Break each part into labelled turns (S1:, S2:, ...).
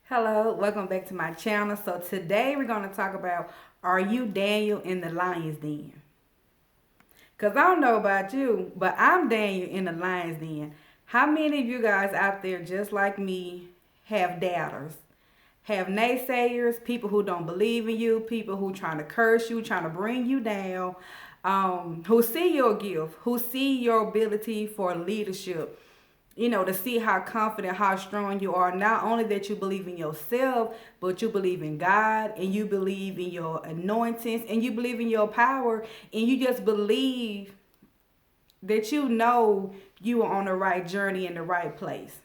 S1: Hello, welcome back to my channel. So today we're going to talk about, are you Daniel in the lion's den? Because I don't know about you, but I'm Daniel in the lion's den. How many of you guys out there just like me have doubters? Have naysayers, people who don't believe in you, people who trying to curse you, trying to bring you down, who see your gift, who see your ability for leadership, to see how confident, how strong you are. Not only that you believe in yourself, but you believe in God, and you believe in your anointings, and you believe in your power, and you just believe that you are on the right journey in the right place.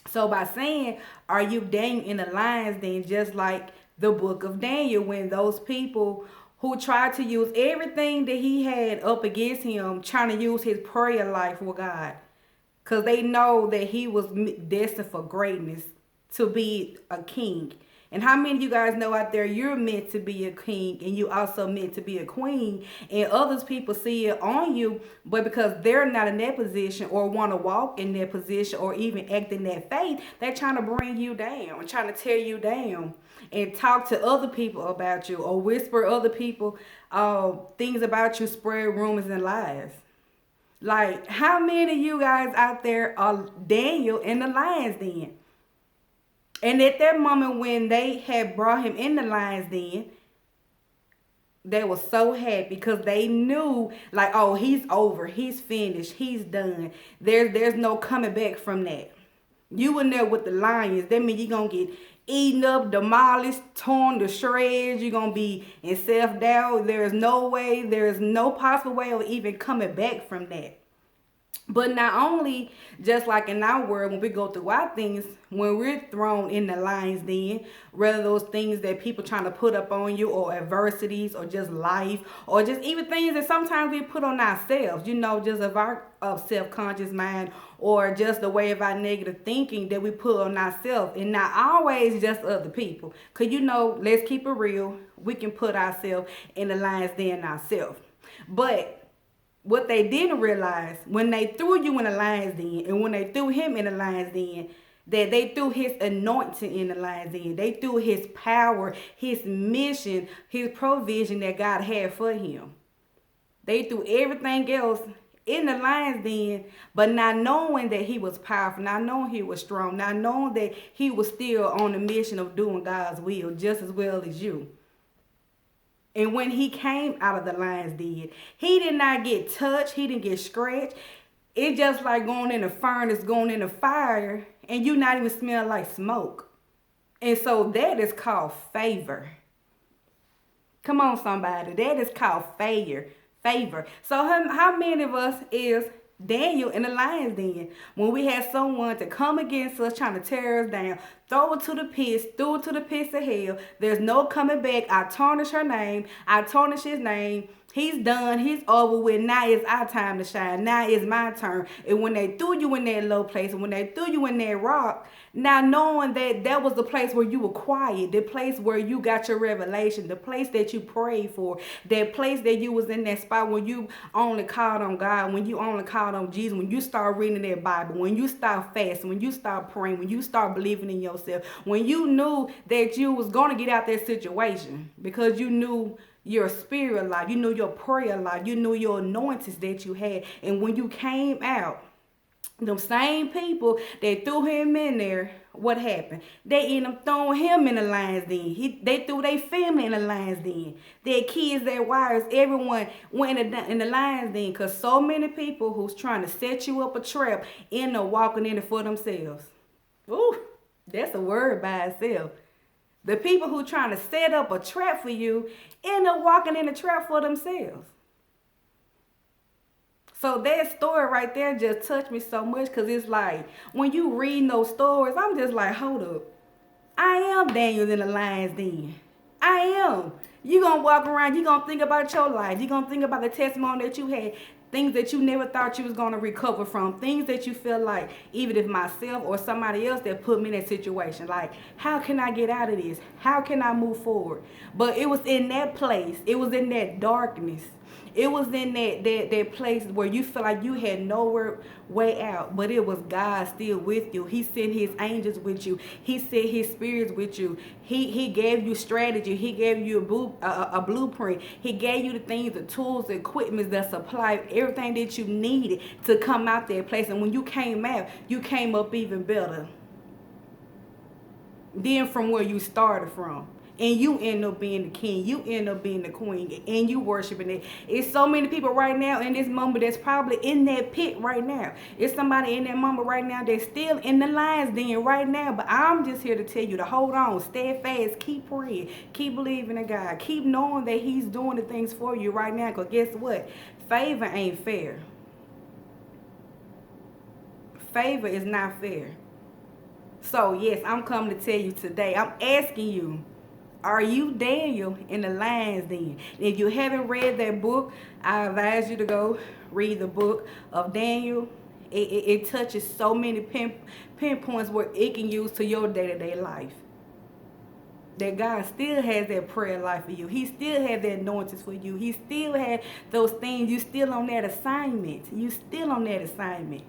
S1: So by saying, are you Daniel in the lion's den, just like the book of Daniel, when those people who tried to use everything that he had up against him, trying to use his prayer life with God, because they know that he was destined for greatness, to be a king. And how many of you guys know out there, you're meant to be a king and you also meant to be a queen, and others people see it on you, but because they're not in that position or want to walk in that position or even act in that faith, they're trying to bring you down, trying to tear you down, and talk to other people about you, or whisper other people things about you, spread rumors and lies. Like, how many of you guys out there are Daniel in the lion's den? And at that moment when they had brought him in the lion's den, they were so happy because they knew, like, oh, he's over, he's finished, he's done. There's no coming back from that. You in there with the lions, that means you're gonna get eaten up, demolished, torn to shreds. You're gonna be in self-doubt. There is no way, there is no possible way of even coming back from that. But not only, just like in our world, when we go through our things, when we're thrown in the lion's den, whether those things that people trying to put up on you, or adversities, or just life, or just even things that sometimes we put on ourselves, just of our self-conscious mind, or just the way of our negative thinking that we put on ourselves, and not always just other people. Because let's keep it real, we can put ourselves in the lion's den ourselves. But what they didn't realize, when they threw you in the lion's den, and when they threw him in the lion's den, that they threw his anointing in the lion's den. They threw his power, his mission, his provision that God had for him. They threw everything else in the lion's den, but not knowing that he was powerful, not knowing he was strong, not knowing that he was still on the mission of doing God's will just as well as you. And when he came out of the lion's den, he did not get touched. He didn't get scratched. It's just like going in a furnace, going in a fire, and you not even smell like smoke. And so that is called favor. Come on, somebody. That is called favor. So how many of us is Daniel in the lion's den, when we had someone to come against us, trying to tear us down, throw it to the pits, threw it to the pits of hell? There's no coming back. I tarnish her name. I tarnish his name. He's done. He's over with. Now it's our time to shine. Now it's my turn. And when they threw you in that low place, and when they threw you in that rock, now knowing that that was the place where you were quiet, the place where you got your revelation, the place that you prayed for, that place that you was in that spot when you only called on God, when you only called on Jesus, when you start reading that Bible, when you start fasting, when you start praying, when you start believing in yourself, when you knew that you was going to get out that situation because you knew your spirit life, you knew your prayer life, you knew your anointings that you had. And when you came out, them same people that threw him in there, what happened? They ended up throwing him in the lion's den. They threw their family in the lion's den. Their kids, their wives, everyone went in the lion's den, because so many people who's trying to set you up a trap end up walking in it for themselves. Ooh, that's a word by itself. The people who trying to set up a trap for you end up walking in the trap for themselves. So that story right there just touched me so much, because it's like, when you read those stories, I'm just like, hold up. I am Daniel in the lion's den. I am. You're going to walk around, you're going to think about your life. You're going to think about the testimony that you had, things that you never thought you was going to recover from, things that you feel like, even if myself or somebody else that put me in that situation, like, how can I get out of this? How can I move forward? But it was in that place, it was in that darkness, It was in that place where you feel like you had nowhere way out, but it was God still with you. He sent his angels with you. He sent his spirits with you. He gave you strategy. He gave you a blueprint. He gave you the things, the tools, the equipment, the supply, everything that you needed to come out that place. And when you came out, you came up even better than from where you started from. And you end up being the king. You end up being the queen. And you worshiping it. It's so many people right now in this moment that's probably in that pit right now. It's somebody in that moment right now that's still in the lion's den right now. But I'm just here to tell you to hold on. Stand fast. Keep praying. Keep believing in God. Keep knowing that he's doing the things for you right now. Because guess what? Favor ain't fair. Favor is not fair. So yes, I'm coming to tell you today. I'm asking you, are you Daniel in the lion's den? If you haven't read that book, I advise you to go read the book of Daniel. It touches so many pinpoints where it can use to your day-to-day life. That God still has that prayer life for you. He still has that anointings for you. He still has those things. You still on that assignment. You still on that assignment.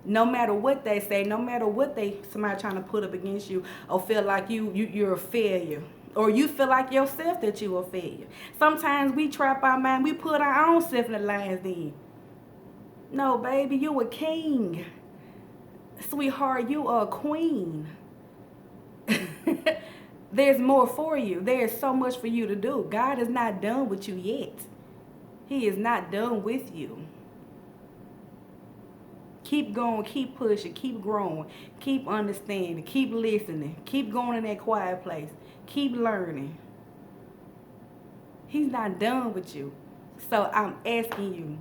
S1: No matter what they say, no matter what somebody trying to put up against you, or feel like you're a failure, or you feel like yourself that you're a failure. Sometimes we trap our mind. We put our own self in the lion's den. No, baby, you a king. Sweetheart, you are a queen. There's more for you. There's so much for you to do. God is not done with you yet. He is not done with you. Keep going, keep pushing, keep growing, keep understanding, keep listening, keep going in that quiet place, keep learning. He's not done with you. So I'm asking you,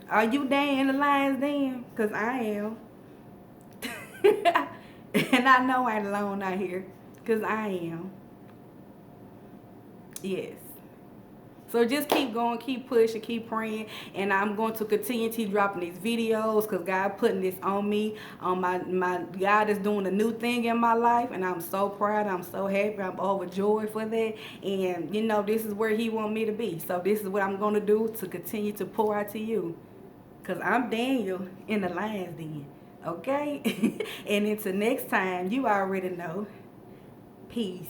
S1: are you down in the lion's den? Because I am. And I know I ain't alone out here. Because I am. Yes. So just keep going, keep pushing, keep praying, and I'm going to continue to dropping these videos because God putting this on me. My God is doing a new thing in my life, and I'm so proud. I'm so happy. I'm overjoyed for that. And you know, this is where He want me to be. So this is what I'm going to do to continue to pour out to you, because I'm Daniel in the lion's den. Okay. And until next time, you already know. Peace.